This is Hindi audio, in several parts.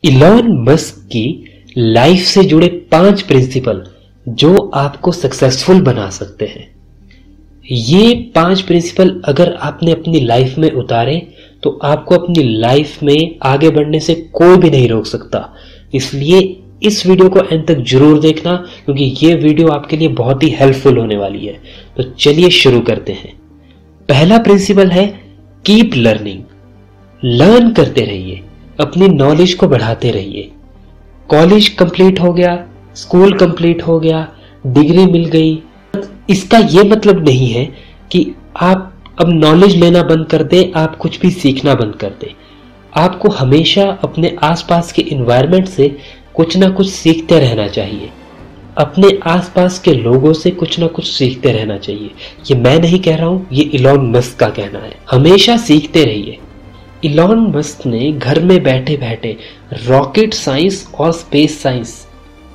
इलॉन मस्क की लाइफ से जुड़े 5 प्रिंसिपल जो आपको सक्सेसफुल बना सकते हैं। ये 5 प्रिंसिपल अगर आपने अपनी लाइफ में उतारे तो आपको अपनी लाइफ में आगे बढ़ने से कोई भी नहीं रोक सकता। इसलिए इस वीडियो को अंत तक जरूर देखना, क्योंकि ये वीडियो आपके लिए बहुत ही हेल्पफुल होने वाली है। तो चलिए शुरू करते हैं। पहला प्रिंसिपल है कीप लर्निंग। लर्न करते रहिए, अपनी नॉलेज को बढ़ाते रहिए। कॉलेज कंप्लीट हो गया, स्कूल कंप्लीट हो गया, डिग्री मिल गई, इसका यह मतलब नहीं है कि आप अब नॉलेज लेना बंद कर दें, आप कुछ भी सीखना बंद कर दें। आपको हमेशा अपने आसपास के एनवायरनमेंट से कुछ ना कुछ सीखते रहना चाहिए। अपने आसपास के लोगों से कुछ ना कुछ सीखते रहना चाहिए। ये मैं नहीं कह रहा हूं, ये इलॉन मस्क का कहना है। हमेशा सीखते रहिए। इलॉन मस्क ने घर में बैठे बैठे रॉकेट साइंस और स्पेस साइंस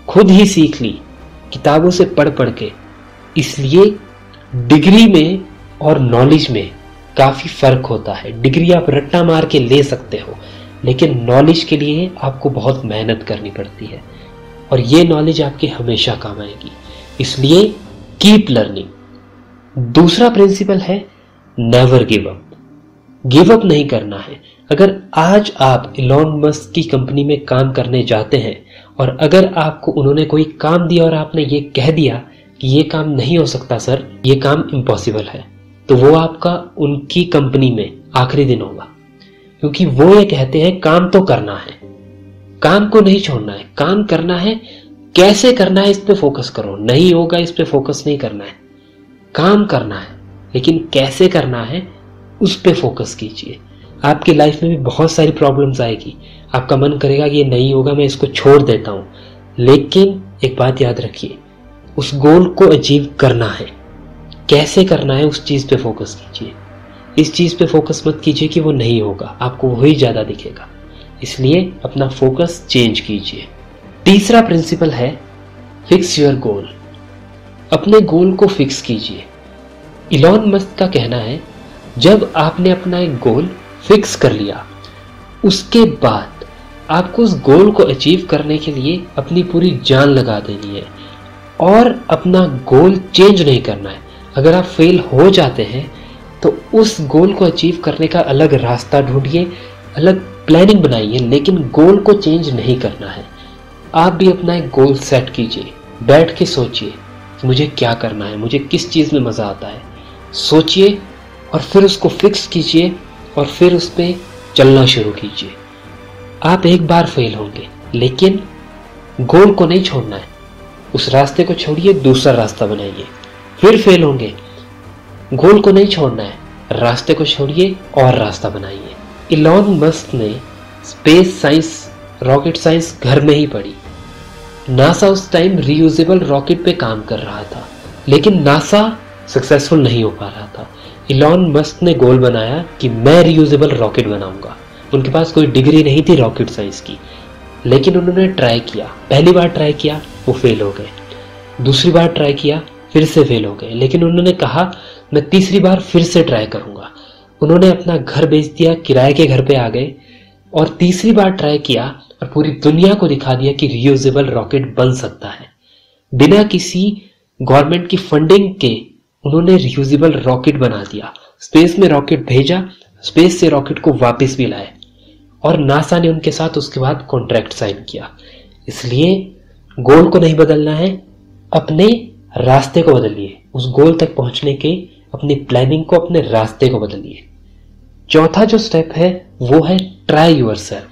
खुद ही सीख ली, किताबों से पढ़ पढ़ के। इसलिए डिग्री में और नॉलेज में काफी फर्क होता है। डिग्री आप रट्टा मार के ले सकते हो, लेकिन नॉलेज के लिए आपको बहुत मेहनत करनी पड़ती है और ये नॉलेज आपके हमेशा काम आएगी। इसलिए कीप लर्निंग। दूसरा प्रिंसिपल है never give up. Give up नहीं करना है। अगर आज आप इलॉन मस्क की कंपनी में काम करने जाते हैं और अगर आपको उन्होंने कोई काम दिया और आपने ये कह दिया कि ये काम नहीं हो सकता सर, ये काम इम्पॉसिबल है, तो वो आपका उनकी कंपनी में आखिरी दिन होगा। क्योंकि वो ये कहते हैं काम तो करना है, काम को नहीं छोड़ना है, काम करना है। कैसे करना है इस पे फोकस करो, नहीं होगा इस पे फोकस नहीं करना है। काम करना है, लेकिन कैसे करना है उस पे फोकस कीजिए। आपकी लाइफ में भी बहुत सारी प्रॉब्लम्स आएगी, आपका मन करेगा कि ये नहीं होगा, मैं इसको छोड़ देता हूं। लेकिन एक बात याद रखिए, उस गोल को अचीव करना है। कैसे करना है उस चीज पे फोकस कीजिए। इस चीज पे फोकस मत कीजिए कि वो नहीं होगा, आपको वही ज्यादा दिखेगा। इसलिए अपना फोकस चेंज कीजिए। तीसरा प्रिंसिपल है फिक्स योर गोल। अपने गोल को फिक्स कीजिए। इलॉन मस्क का कहना है, जब आपने अपना एक गोल फिक्स कर लिया, उसके बाद आपको उस गोल को अचीव करने के लिए अपनी पूरी जान लगा देनी है और अपना गोल चेंज नहीं करना है। अगर आप फेल हो जाते हैं तो उस गोल को अचीव करने का अलग रास्ता ढूंढिए, अलग प्लानिंग बनाइए, लेकिन गोल को चेंज नहीं करना है। आप भी अपना एक गोल सेट कीजिए, बैठ के सोचिए कि मुझे क्या करना है, मुझे किस चीज़ में मज़ा आता है। सोचिए और फिर उसको फिक्स कीजिए और फिर उस पर चलना शुरू कीजिए। आप एक बार फेल होंगे, लेकिन गोल को नहीं छोड़ना है। उस रास्ते को छोड़िए, दूसरा रास्ता बनाइए। फिर फेल होंगे, गोल को नहीं छोड़ना है, रास्ते को छोड़िए और रास्ता बनाइए। इलॉन मस्क ने स्पेस साइंस, रॉकेट साइंस घर में ही पढ़ी। नासा उस टाइम रीयूजेबल रॉकेट पे काम कर रहा था, लेकिन नासा सक्सेसफुल नहीं हो पा रहा था। इलॉन मस्क ने गोल बनाया कि मैं रीयूजेबल रॉकेट बनाऊंगा। उनके पास कोई डिग्री नहीं थी रॉकेट साइंस की, लेकिन उन्होंने ट्राई किया। पहली बार ट्राई किया, वो फेल हो गए। दूसरी बार ट्राई किया, फिर से फेल हो गए। लेकिन उन्होंने कहा मैं तीसरी बार फिर से ट्राई करूंगा। उन्होंने अपना घर बेच दिया, किराए के घर पे आ गए और तीसरी बार ट्राई किया और पूरी दुनिया को दिखा दिया कि रियूजेबल रॉकेट बन सकता है। बिना किसी गवर्नमेंट की फंडिंग के उन्होंने रियूजेबल रॉकेट बना दिया। स्पेस में रॉकेट भेजा, स्पेस से रॉकेट को वापस भी लाए और नासा ने उनके साथ उसके बाद कॉन्ट्रैक्ट साइन किया। इसलिए गोल को नहीं बदलना है, अपने रास्ते को बदलिए। उस गोल तक पहुंचने के अपनी प्लानिंग को, अपने रास्ते को बदलिए। चौथा जो स्टेप है वो है ट्राई योरसेल्फ।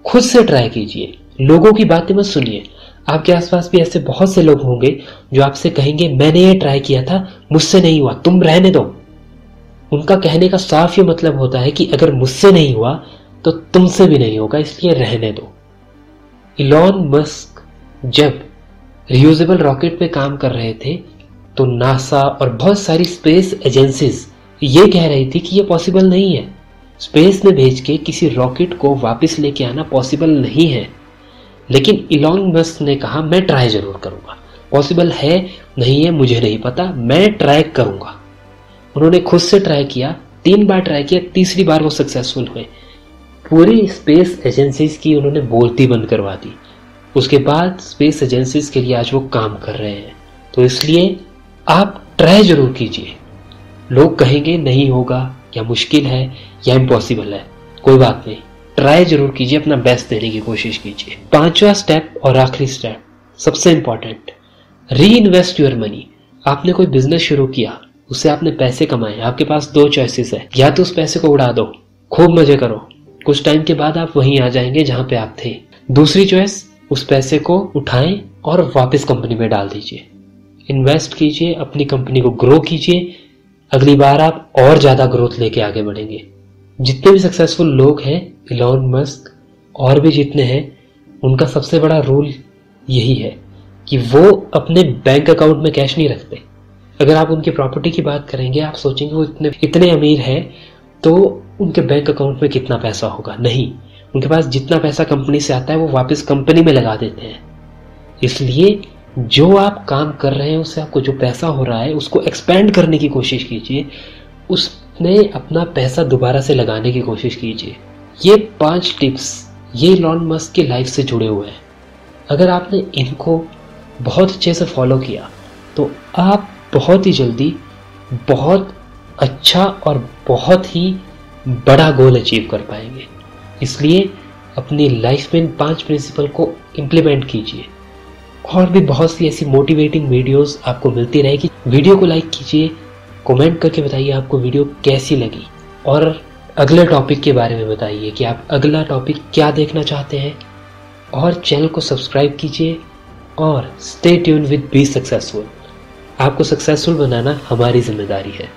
खुद से ट्राई कीजिए, लोगों की बातें मत सुनिए। आपके आसपास भी ऐसे बहुत से लोग होंगे जो आपसे कहेंगे मैंने ये ट्राई किया था, मुझसे नहीं हुआ, तुम रहने दो। उनका कहने का साफ ये मतलब होता है कि अगर मुझसे नहीं हुआ तो तुमसे भी नहीं होगा, इसलिए रहने दो। इलॉन मस्क जब रियूजेबल रॉकेट पे काम कर रहे थे तो नासा और बहुत सारी स्पेस एजेंसीज ये कह रही थी कि ये पॉसिबल नहीं है। स्पेस में भेज के किसी रॉकेट को वापस लेके आना पॉसिबल नहीं है। लेकिन इलॉन मस्क ने कहा मैं ट्राई जरूर करूंगा। पॉसिबल है नहीं है मुझे नहीं पता, मैं ट्राई करूंगा। उन्होंने खुद से ट्राई किया, 3 बार ट्राई किया, तीसरी बार वो सक्सेसफुल हुए। पूरी स्पेस एजेंसीज की उन्होंने बोलती बंद करवा दी। उसके बाद स्पेस एजेंसीज के लिए आज वो काम कर रहे हैं। तो इसलिए आप ट्राई जरूर कीजिए। लोग कहेंगे नहीं होगा या मुश्किल है या इम्पॉसिबल है, कोई बात नहीं, ट्राई जरूर कीजिए, अपना बेस्ट देने की कोशिश कीजिए। 5वां स्टेप और आखिरी स्टेप सबसे इंपॉर्टेंट, री इन्वेस्ट योर मनी। आपने कोई बिजनेस शुरू किया, उससे आपने पैसे कमाए, आपके पास 2 चॉइसेस है, या तो उस पैसे को उड़ा दो, खूब मजे करो, कुछ टाइम के बाद आप वहीं आ जाएंगे जहां पे आप थे। दूसरी चॉइस, उस पैसे को उठाएं और वापस कंपनी में डाल दीजिए, इन्वेस्ट कीजिए, अपनी कंपनी को ग्रो कीजिए। अगली बार आप और ज्यादा ग्रोथ लेके आगे बढ़ेंगे। जितने भी सक्सेसफुल लोग हैं, इलॉन मस्क और भी जितने हैं, उनका सबसे बड़ा रूल यही है कि वो अपने बैंक अकाउंट में कैश नहीं रखते। अगर आप उनकी प्रॉपर्टी की बात करेंगे, आप सोचेंगे वो इतने अमीर हैं तो उनके बैंक अकाउंट में कितना पैसा होगा। नहीं, उनके पास जितना पैसा कंपनी से आता है वो वापस कंपनी में लगा देते हैं। इसलिए जो आप काम कर रहे हैं उससे आपको जो पैसा हो रहा है उसको एक्सपेंड करने की कोशिश कीजिए, उसमें अपना पैसा दोबारा से लगाने की कोशिश कीजिए। ये 5 टिप्स ये इलॉन मस्क की लाइफ से जुड़े हुए हैं। अगर आपने इनको बहुत अच्छे से फॉलो किया तो आप बहुत ही जल्दी बहुत अच्छा और बहुत ही बड़ा गोल अचीव कर पाएंगे। इसलिए अपनी लाइफ में इन 5 प्रिंसिपल को इम्प्लीमेंट कीजिए। और भी बहुत सी ऐसी मोटिवेटिंग वीडियोस आपको मिलती रहेगी। वीडियो को लाइक कीजिए, कमेंट करके बताइए आपको वीडियो कैसी लगी, और अगले टॉपिक के बारे में बताइए कि आप अगला टॉपिक क्या देखना चाहते हैं। और चैनल को सब्सक्राइब कीजिए और stay tune with be successful. आपको सक्सेसफुल बनाना हमारी जिम्मेदारी है।